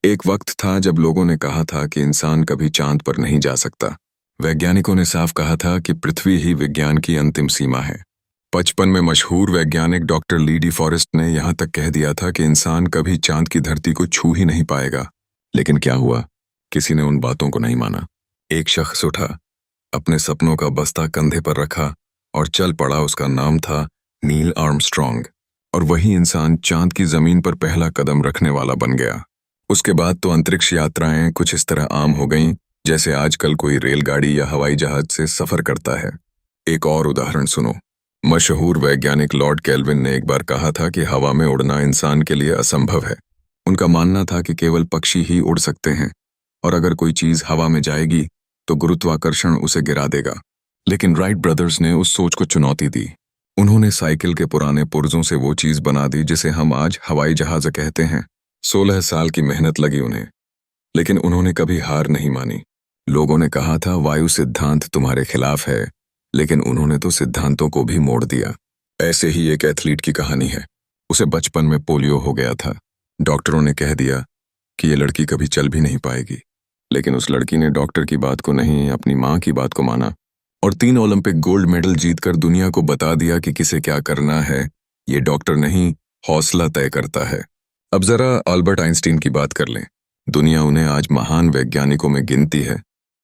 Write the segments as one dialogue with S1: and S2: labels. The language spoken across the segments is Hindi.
S1: एक वक्त था जब लोगों ने कहा था कि इंसान कभी चांद पर नहीं जा सकता। वैज्ञानिकों ने साफ कहा था कि पृथ्वी ही विज्ञान की अंतिम सीमा है। 55 में मशहूर वैज्ञानिक डॉक्टर ली डी फॉरेस्ट ने यहां तक कह दिया था कि इंसान कभी चांद की धरती को छू ही नहीं पाएगा। लेकिन क्या हुआ? किसी ने उन बातों को नहीं माना। एक शख्स उठा, अपने सपनों का बस्ता कंधे पर रखा और चल पड़ा। उसका नाम था नील आर्मस्ट्रॉन्ग, और वही इंसान चांद की जमीन पर पहला कदम रखने वाला बन गया। उसके बाद तो अंतरिक्ष यात्राएं कुछ इस तरह आम हो गईं जैसे आजकल कोई रेलगाड़ी या हवाई जहाज से सफर करता है। एक और उदाहरण सुनो। मशहूर वैज्ञानिक लॉर्ड केल्विन ने एक बार कहा था कि हवा में उड़ना इंसान के लिए असंभव है। उनका मानना था कि केवल पक्षी ही उड़ सकते हैं, और अगर कोई चीज हवा में जाएगी तो गुरुत्वाकर्षण उसे गिरा देगा। लेकिन राइट ब्रदर्स ने उस सोच को चुनौती दी। उन्होंने साइकिल के पुराने पुर्जों से वो चीज बना दी जिसे हम आज हवाई जहाज कहते हैं। 16 साल की मेहनत लगी उन्हें, लेकिन उन्होंने कभी हार नहीं मानी। लोगों ने कहा था वायु सिद्धांत तुम्हारे खिलाफ है, लेकिन उन्होंने तो सिद्धांतों को भी मोड़ दिया। ऐसे ही एक एथलीट की कहानी है। उसे बचपन में पोलियो हो गया था। डॉक्टरों ने कह दिया कि ये लड़की कभी चल भी नहीं पाएगी, लेकिन उस लड़की ने डॉक्टर की बात को नहीं, अपनी माँ की बात को माना और 3 ओलंपिक गोल्ड मेडल जीतकर दुनिया को बता दिया कि किसे क्या करना है। ये डॉक्टर नहीं, हौसला तय करता है। अब जरा अल्बर्ट आइंस्टीन की बात कर लें। दुनिया उन्हें आज महान वैज्ञानिकों में गिनती है,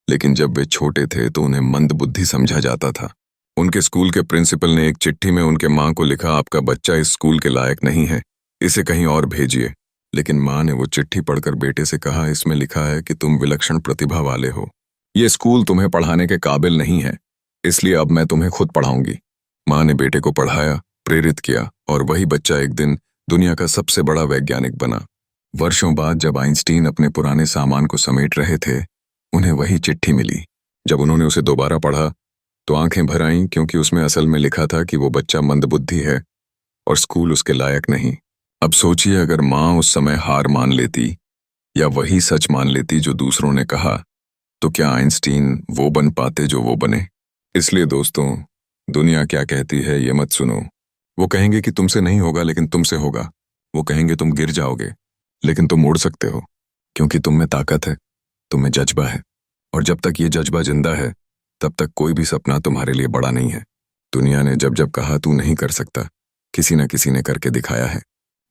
S1: लेकिन जब वे छोटे थे तो उन्हें मंदबुद्धि समझा जाता था। उनके स्कूल के प्रिंसिपल ने एक चिट्ठी में उनके माँ को लिखा, आपका बच्चा इस स्कूल के लायक नहीं है, इसे कहीं और भेजिए। लेकिन माँ ने वो चिट्ठी पढ़कर बेटे से कहा, इसमें लिखा है कि तुम विलक्षण प्रतिभा वाले हो, ये स्कूल तुम्हें पढ़ाने के काबिल नहीं है, इसलिए अब मैं तुम्हें खुद पढ़ाऊंगी। माँ ने बेटे को पढ़ाया, प्रेरित किया, और वही बच्चा एक दिन दुनिया का सबसे बड़ा वैज्ञानिक बना। वर्षों बाद जब आइंस्टीन अपने पुराने सामान को समेट रहे थे, उन्हें वही चिट्ठी मिली। जब उन्होंने उसे दोबारा पढ़ा तो आंखें भर आईं, क्योंकि उसमें असल में लिखा था कि वो बच्चा मंदबुद्धि है और स्कूल उसके लायक नहीं। अब सोचिए, अगर माँ उस समय हार मान लेती या वही सच मान लेती जो दूसरों ने कहा, तो क्या आइंस्टीन वो बन पाते जो वो बने? इसलिए दोस्तों, दुनिया क्या कहती है ये मत सुनो। वो कहेंगे कि तुमसे नहीं होगा, लेकिन तुमसे होगा। वो कहेंगे तुम गिर जाओगे, लेकिन तुम उड़ सकते हो, क्योंकि तुम में ताकत है, तुम में जज्बा है, और जब तक ये जज्बा जिंदा है तब तक कोई भी सपना तुम्हारे लिए बड़ा नहीं है। दुनिया ने जब जब कहा तू नहीं कर सकता, किसी न किसी ने करके दिखाया है।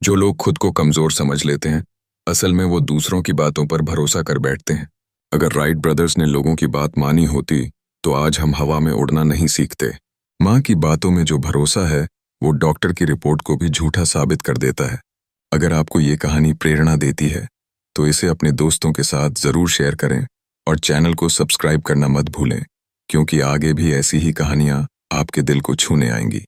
S1: जो लोग खुद को कमजोर समझ लेते हैं, असल में वो दूसरों की बातों पर भरोसा कर बैठते हैं। अगर राइट ब्रदर्स ने लोगों की बात मानी होती तो आज हम हवा में उड़ना नहीं सीखते। माँ की बातों में जो भरोसा है वो डॉक्टर की रिपोर्ट को भी झूठा साबित कर देता है। अगर आपको ये कहानी प्रेरणा देती है तो इसे अपने दोस्तों के साथ जरूर शेयर करें, और चैनल को सब्सक्राइब करना मत भूलें, क्योंकि आगे भी ऐसी ही कहानियां आपके दिल को छूने आएंगी।